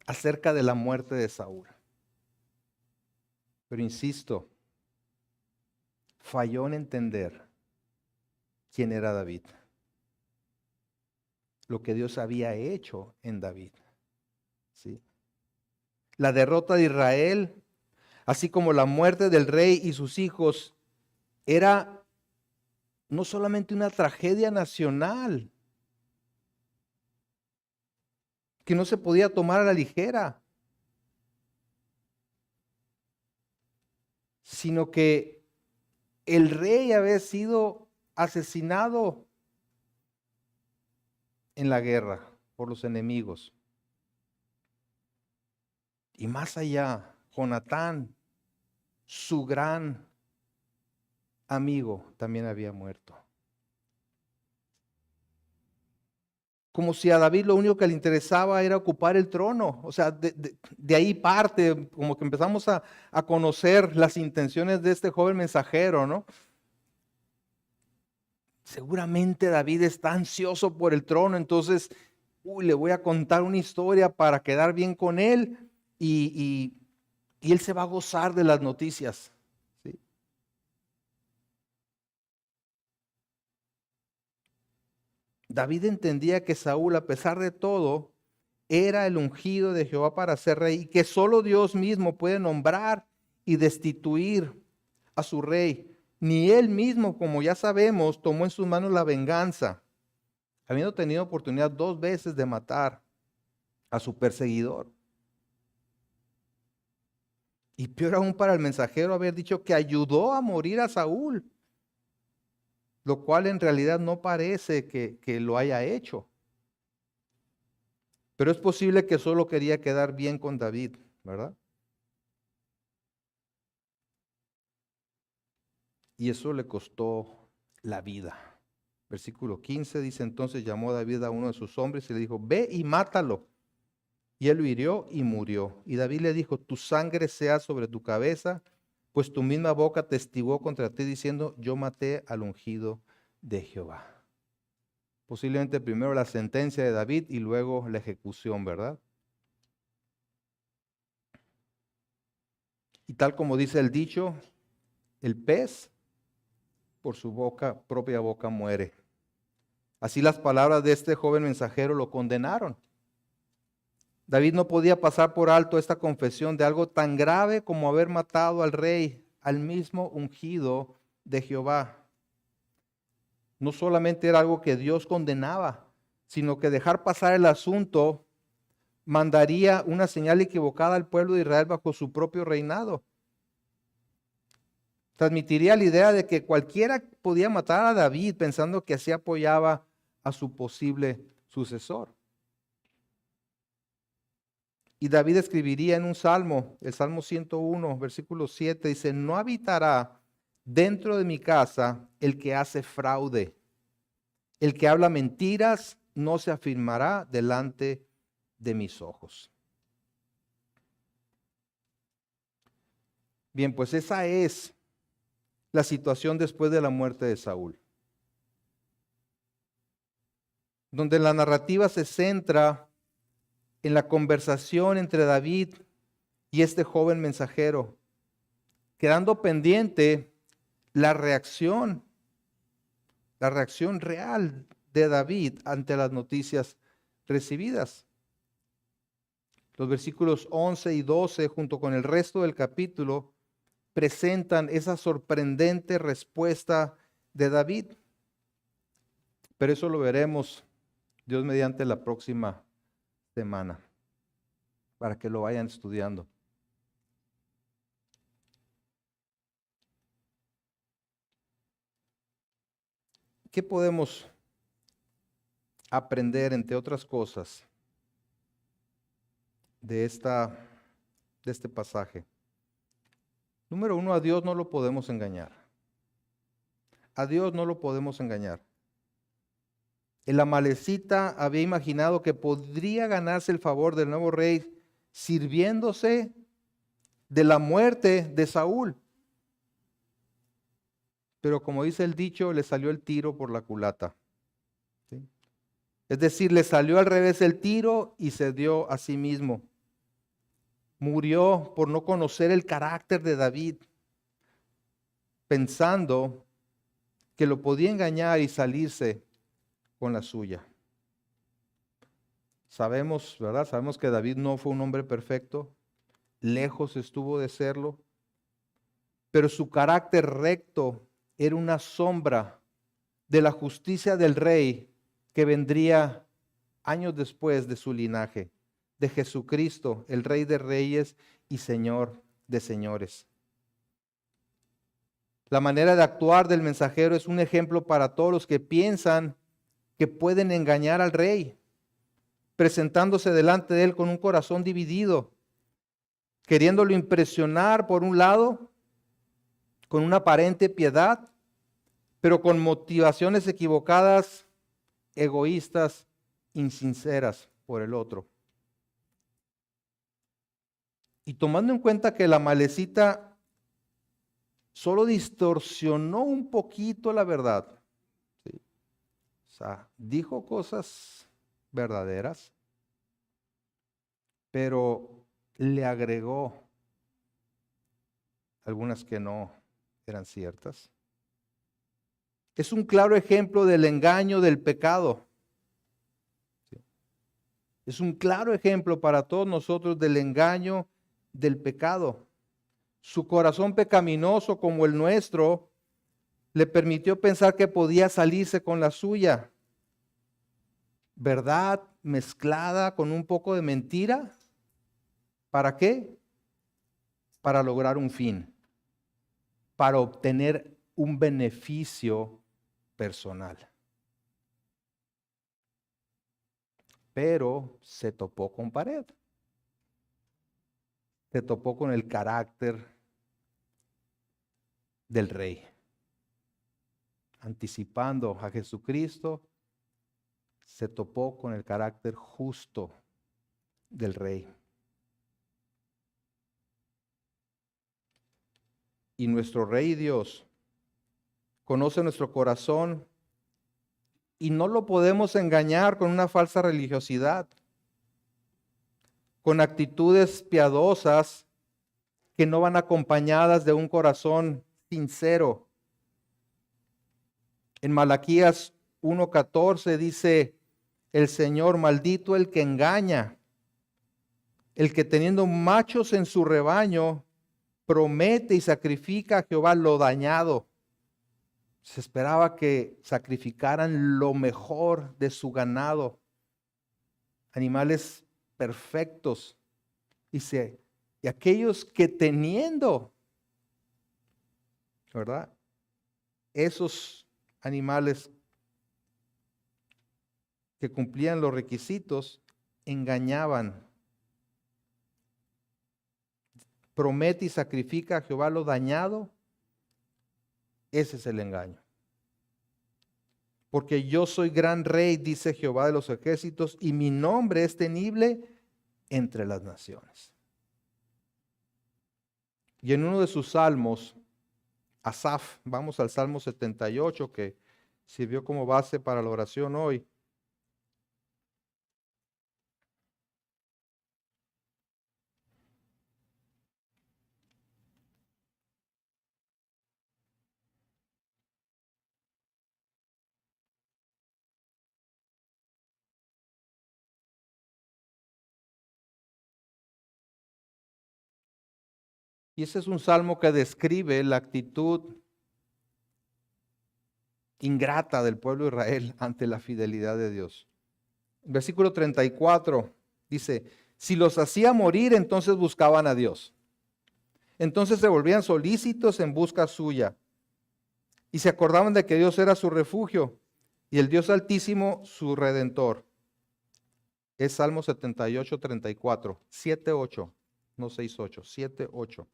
acerca de la muerte de Saúl. Pero insisto, falló en entender quién era David, lo que Dios había hecho en David. ¿Sí? La derrota de Israel, así como la muerte del rey y sus hijos, era no solamente una tragedia nacional que no se podía tomar a la ligera, sino que el rey había sido asesinado en la guerra por los enemigos. Y más allá, Jonatán, su gran amigo, también había muerto. como si a David lo único que le interesaba era ocupar el trono. O sea, de ahí parte, como que empezamos a conocer las intenciones de este joven mensajero, ¿no? Seguramente David está ansioso por el trono, entonces, le voy a contar una historia para quedar bien con él y él se va a gozar de las noticias. ¿Sí? David entendía que Saúl, a pesar de todo, era el ungido de Jehová para ser rey y que solo Dios mismo puede nombrar y destituir a su rey. Ni él mismo, como ya sabemos, tomó en sus manos la venganza, habiendo tenido oportunidad 2 veces de matar a su perseguidor. Y peor aún para el mensajero haber dicho que ayudó a morir a Saúl, lo cual en realidad no parece que lo haya hecho. Pero es posible que solo quería quedar bien con David, ¿verdad? Y eso le costó la vida. Versículo 15 dice, entonces llamó David a uno de sus hombres y le dijo, ve y mátalo. Y él lo hirió y murió. Y David le dijo, tu sangre sea sobre tu cabeza, pues tu misma boca testiguó contra ti diciendo, yo maté al ungido de Jehová. Posiblemente primero la sentencia de David y luego la ejecución, ¿verdad? Y tal como dice el dicho, el pez por su propia boca muere. Así las palabras de este joven mensajero lo condenaron. David no podía pasar por alto esta confesión de algo tan grave como haber matado al rey, al mismo ungido de Jehová. No solamente era algo que Dios condenaba, sino que dejar pasar el asunto mandaría una señal equivocada al pueblo de Israel bajo su propio reinado. Transmitiría la idea de que cualquiera podía matar a David pensando que así apoyaba a su posible sucesor. Y David escribiría en un salmo, el Salmo 101, versículo 7, dice, no habitará dentro de mi casa el que hace fraude. El que habla mentiras no se afirmará delante de mis ojos. Bien, pues esa es la situación después de la muerte de Saúl, donde la narrativa se centra en la conversación entre David y este joven mensajero, quedando pendiente la reacción real de David ante las noticias recibidas. Los versículos 11 y 12, junto con el resto del capítulo, presentan esa sorprendente respuesta de David. Pero eso lo veremos, Dios mediante, la próxima semana, para que lo vayan estudiando. ¿Qué podemos aprender, entre otras cosas, de este pasaje? Número 1, a Dios no lo podemos engañar. A Dios no lo podemos engañar. El amalecita había imaginado que podría ganarse el favor del nuevo rey sirviéndose de la muerte de Saúl. Pero como dice el dicho, le salió el tiro por la culata. ¿Sí? Es decir, le salió al revés el tiro y se dio a sí mismo. Murió por no conocer el carácter de David, pensando que lo podía engañar y salirse con la suya. Sabemos, ¿verdad? Sabemos que David no fue un hombre perfecto, lejos estuvo de serlo, pero su carácter recto era una sombra de la justicia del rey que vendría años después de su linaje, de Jesucristo, el Rey de Reyes y Señor de Señores. La manera de actuar del mensajero es un ejemplo para todos los que piensan que pueden engañar al rey, presentándose delante de él con un corazón dividido, queriéndolo impresionar por un lado, con una aparente piedad, pero con motivaciones equivocadas, egoístas insinceras por el otro. Y tomando en cuenta que la Amalecita solo distorsionó un poquito la verdad, ¿sí? O sea, dijo cosas verdaderas, pero le agregó algunas que no eran ciertas. Es un claro ejemplo del engaño del pecado. ¿Sí? Es un claro ejemplo para todos nosotros del engaño del pecado. Su corazón pecaminoso como el nuestro le permitió pensar que podía salirse con la suya. Verdad mezclada con un poco de mentira. ¿Para qué? Para lograr un fin, para obtener un beneficio personal. Pero se topó con pared. Se topó con el carácter del rey. Anticipando a Jesucristo, se topó con el carácter justo del rey. Y nuestro Rey Dios conoce nuestro corazón y no lo podemos engañar con una falsa religiosidad, con actitudes piadosas que no van acompañadas de un corazón sincero. En Malaquías 1:14 dice el Señor: maldito el que engaña, el que teniendo machos en su rebaño promete y sacrifica a Jehová lo dañado. Se esperaba que sacrificaran lo mejor de su ganado, animales perfectos. Dice, y aquellos que teniendo, ¿verdad? Esos animales que cumplían los requisitos, engañaban. Promete y sacrifica a Jehová lo dañado. Ese es el engaño. Porque yo soy gran rey, dice Jehová de los ejércitos, y mi nombre es temible entre las naciones. Y en uno de sus salmos, Asaf, vamos al Salmo 78, que sirvió como base para la oración hoy. Y ese es un salmo que describe la actitud ingrata del pueblo de Israel ante la fidelidad de Dios. Versículo 34 dice, si los hacía morir, entonces buscaban a Dios. Entonces se volvían solícitos en busca suya. Y se acordaban de que Dios era su refugio y el Dios Altísimo su redentor. Es Salmo 78, 34, 7, 8, no 6, 8, 7, 8.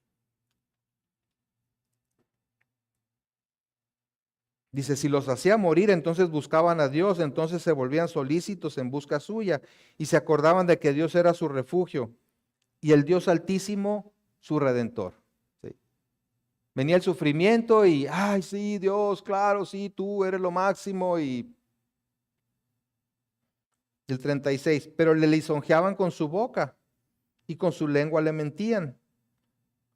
Dice, si los hacía morir, entonces buscaban a Dios, entonces se volvían solícitos en busca suya y se acordaban de que Dios era su refugio y el Dios Altísimo su redentor. ¿Sí? Venía el sufrimiento y, ay, sí, Dios, claro, sí, tú eres lo máximo. Y el 36, pero le lisonjeaban con su boca y con su lengua le mentían,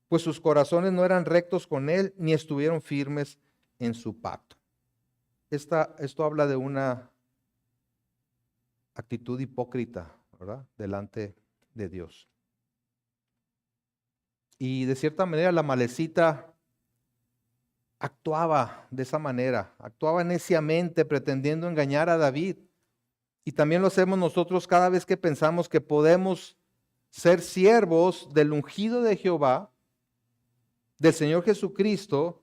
pues sus corazones no eran rectos con él, ni estuvieron firmes en su pacto. Esto habla de una actitud hipócrita, ¿verdad? Delante de Dios. Y de cierta manera la Amalecita actuaba de esa manera, actuaba neciamente pretendiendo engañar a David. Y también lo hacemos nosotros cada vez que pensamos que podemos ser siervos del ungido de Jehová, del Señor Jesucristo,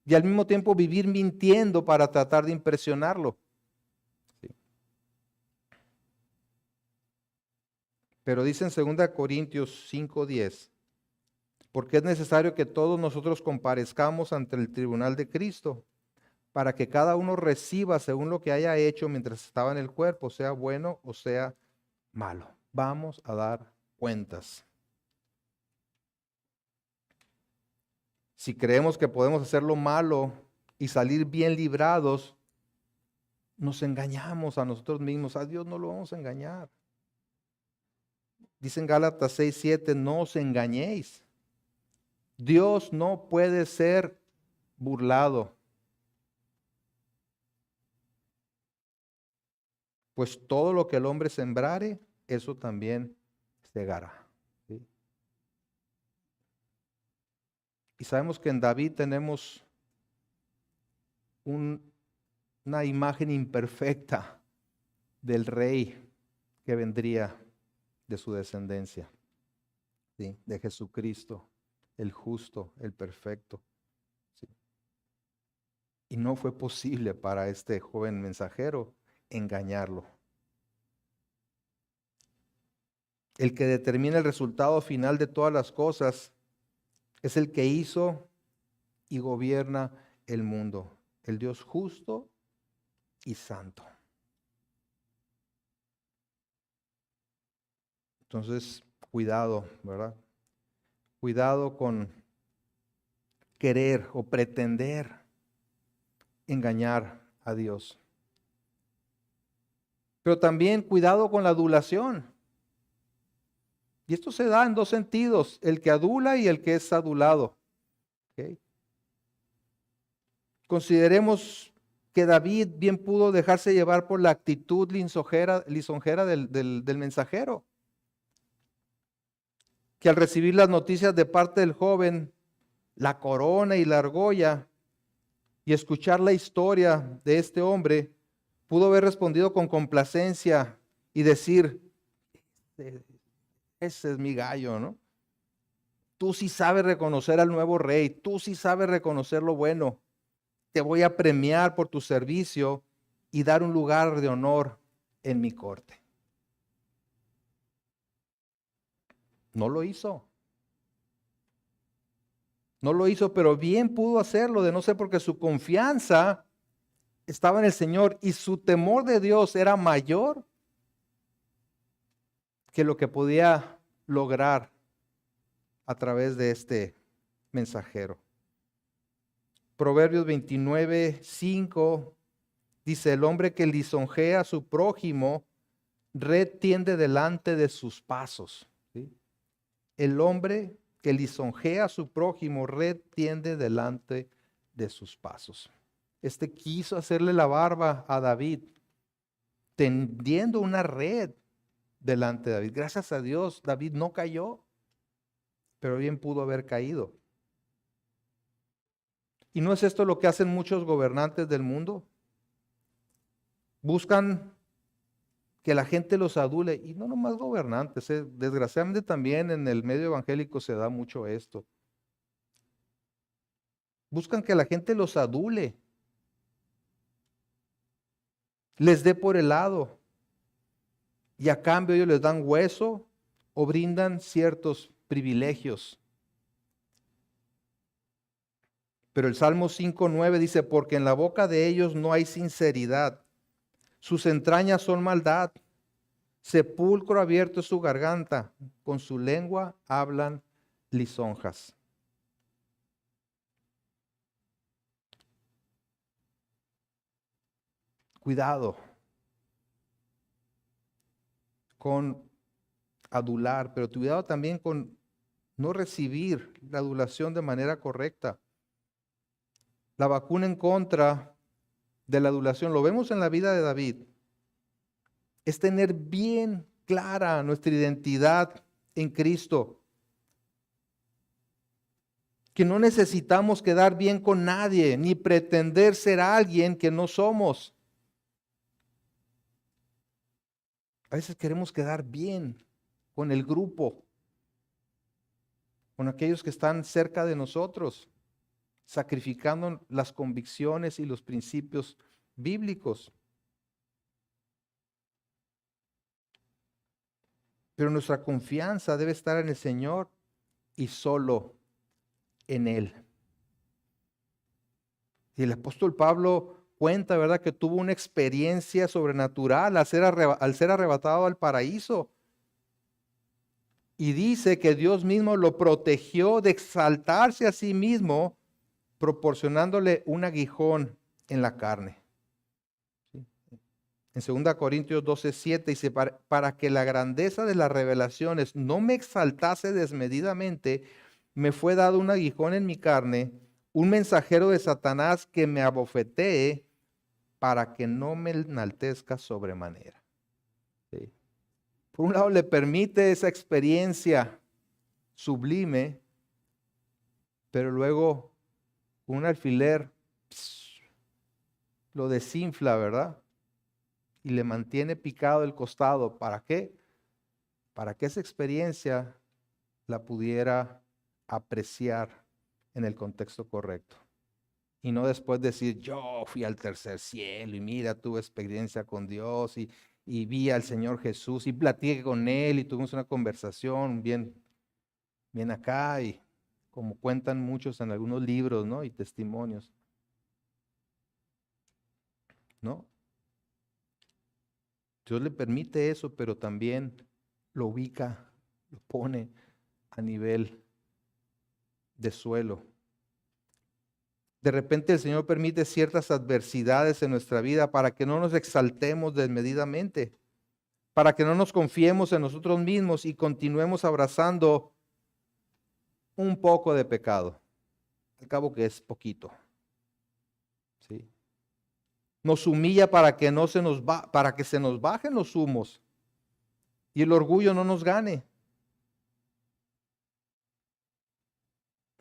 y al mismo tiempo vivir mintiendo para tratar de impresionarlo. Sí. Pero dice en 2 Corintios 5:10, porque es necesario que todos nosotros comparezcamos ante el tribunal de Cristo, para que cada uno reciba según lo que haya hecho mientras estaba en el cuerpo, sea bueno o sea malo. Vamos a dar cuentas. Si creemos que podemos hacer lo malo y salir bien librados, nos engañamos a nosotros mismos. A Dios no lo vamos a engañar. Dice en Gálatas 6:7, no os engañéis. Dios no puede ser burlado. Pues todo lo que el hombre sembrare, eso también segará. ¿Sí? Y sabemos que en David tenemos una imagen imperfecta del rey que vendría de su descendencia, ¿sí? De Jesucristo, el justo, el perfecto. ¿Sí? Y no fue posible para este joven mensajero engañarlo. El que determina el resultado final de todas las cosas es el que hizo y gobierna el mundo, el Dios justo y santo. Entonces, cuidado, ¿verdad? Cuidado con querer o pretender engañar a Dios. Pero también cuidado con la adulación. Y esto se da en dos sentidos, el que adula y el que es adulado. ¿Okay? Consideremos que David bien pudo dejarse llevar por la actitud lisonjera del mensajero, que al recibir las noticias de parte del joven, la corona y la argolla, y escuchar la historia de este hombre, pudo haber respondido con complacencia y decir, ese es mi gallo, ¿no? Tú sí sabes reconocer al nuevo rey, tú sí sabes reconocer lo bueno. Te voy a premiar por tu servicio y dar un lugar de honor en mi corte. No lo hizo. No lo hizo, pero bien pudo hacerlo, de no ser porque su confianza estaba en el Señor y su temor de Dios era mayor que lo que podía lograr a través de este mensajero. Proverbios 29:5 dice, el hombre que lisonjea a su prójimo, red tiende delante de sus pasos. ¿Sí? El hombre que lisonjea a su prójimo, red tiende delante de sus pasos. Este quiso hacerle la barba a David, tendiendo una red delante de David. Gracias a Dios, David no cayó, pero bien pudo haber caído. ¿Y no es esto lo que hacen muchos gobernantes del mundo? Buscan que la gente los adule, y no nomás gobernantes, desgraciadamente también en el medio evangélico se da mucho esto. Buscan que la gente los adule, les dé por el lado, y a cambio ellos les dan hueso o brindan ciertos privilegios. Pero el Salmo 5:9 dice, porque en la boca de ellos no hay sinceridad, sus entrañas son maldad, sepulcro abierto es su garganta, con su lengua hablan lisonjas. Cuidado con adular, pero cuidado también con no recibir la adulación de manera correcta. La vacuna en contra de la adulación, lo vemos en la vida de David, es tener bien clara nuestra identidad en Cristo. Que no necesitamos quedar bien con nadie, ni pretender ser alguien que no somos. A veces queremos quedar bien con el grupo, con aquellos que están cerca de nosotros, sacrificando las convicciones y los principios bíblicos. Pero nuestra confianza debe estar en el Señor y solo en Él. Y el apóstol Pablo cuenta, ¿verdad?, que tuvo una experiencia sobrenatural al ser arrebatado al paraíso. Y dice que Dios mismo lo protegió de exaltarse a sí mismo, proporcionándole un aguijón en la carne. ¿Sí? En 2 Corintios 12:7 dice, para que la grandeza de las revelaciones no me exaltase desmedidamente, me fue dado un aguijón en mi carne, un mensajero de Satanás que me abofetee para que no me enaltezca sobremanera. ¿Sí? Por un lado le permite esa experiencia sublime, pero luego un alfiler lo desinfla, ¿verdad? Y le mantiene picado el costado. ¿Para qué? Para que esa experiencia la pudiera apreciar en el contexto correcto. Y no después decir, yo fui al tercer cielo y mira, tuve experiencia con Dios y vi al Señor Jesús y platiqué con Él y tuvimos una conversación bien acá, y como cuentan muchos en algunos libros, ¿no?, y testimonios. ¿No? Dios le permite eso, pero también lo ubica, lo pone a nivel de suelo. De repente el Señor permite ciertas adversidades en nuestra vida para que no nos exaltemos desmedidamente, para que no nos confiemos en nosotros mismos y continuemos abrazando un poco de pecado. Al cabo que es poquito. ¿Sí? Nos humilla para que para que se nos bajen los humos y el orgullo no nos gane.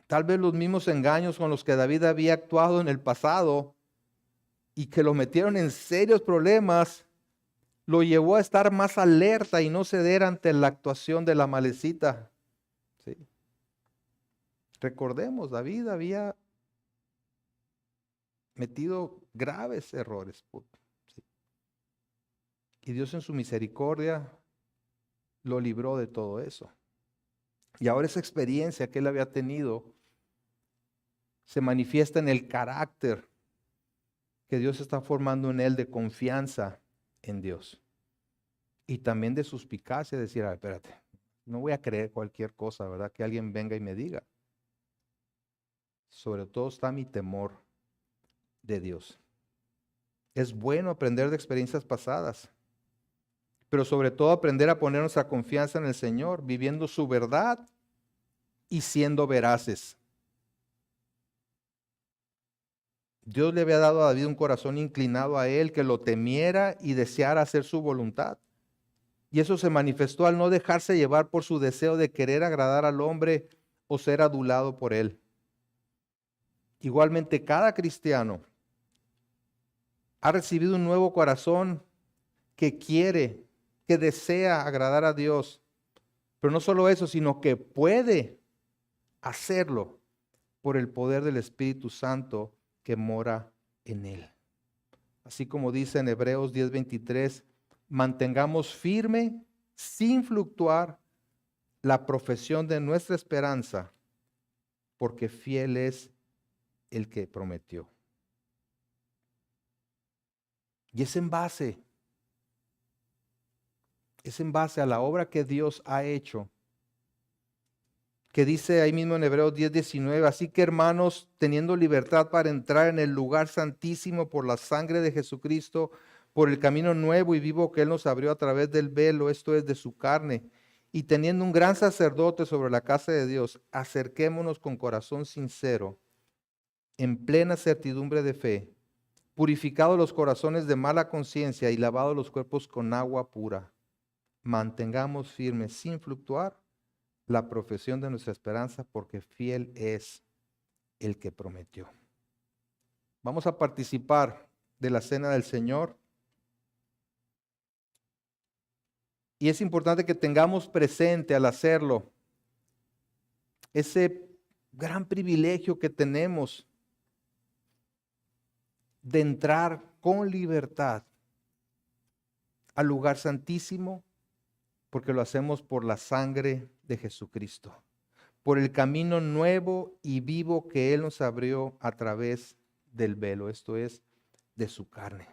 Tal vez los mismos engaños con los que David había actuado en el pasado y que lo metieron en serios problemas, lo llevó a estar más alerta y no ceder ante la actuación de la malecita. ¿Sí? Recordemos, David había metido graves errores. ¿Sí? Y Dios en su misericordia lo libró de todo eso. Y ahora esa experiencia que él había tenido se manifiesta en el carácter que Dios está formando en él de confianza en Dios. Y también de suspicacia, decir, espérate, no voy a creer cualquier cosa, ¿verdad?, que alguien venga y me diga. Sobre todo está mi temor de Dios. Es bueno aprender de experiencias pasadas, pero sobre todo aprender a poner nuestra confianza en el Señor, viviendo su verdad y siendo veraces. Dios le había dado a David un corazón inclinado a él, que lo temiera y deseara hacer su voluntad. Y eso se manifestó al no dejarse llevar por su deseo de querer agradar al hombre o ser adulado por él. Igualmente, cada cristiano ha recibido un nuevo corazón que quiere, que desea agradar a Dios. Pero no solo eso, sino que puede hacerlo por el poder del Espíritu Santo que mora en él. Así como dice en Hebreos 10:23, mantengamos firme, sin fluctuar, la profesión de nuestra esperanza, porque fiel es el que prometió. Y es en base a la obra que Dios ha hecho, que dice ahí mismo en Hebreos 10:19, así que hermanos, teniendo libertad para entrar en el lugar santísimo por la sangre de Jesucristo, por el camino nuevo y vivo que Él nos abrió a través del velo, esto es de su carne, y teniendo un gran sacerdote sobre la casa de Dios, acerquémonos con corazón sincero, en plena certidumbre de fe, purificados los corazones de mala conciencia y lavados los cuerpos con agua pura. Mantengamos firmes sin fluctuar la profesión de nuestra esperanza, porque fiel es el que prometió. Vamos a participar de la cena del Señor. Y es importante que tengamos presente al hacerlo ese gran privilegio que tenemos de entrar con libertad al lugar santísimo, porque lo hacemos por la sangre de Jesucristo, por el camino nuevo y vivo que Él nos abrió a través del velo, esto es, de su carne.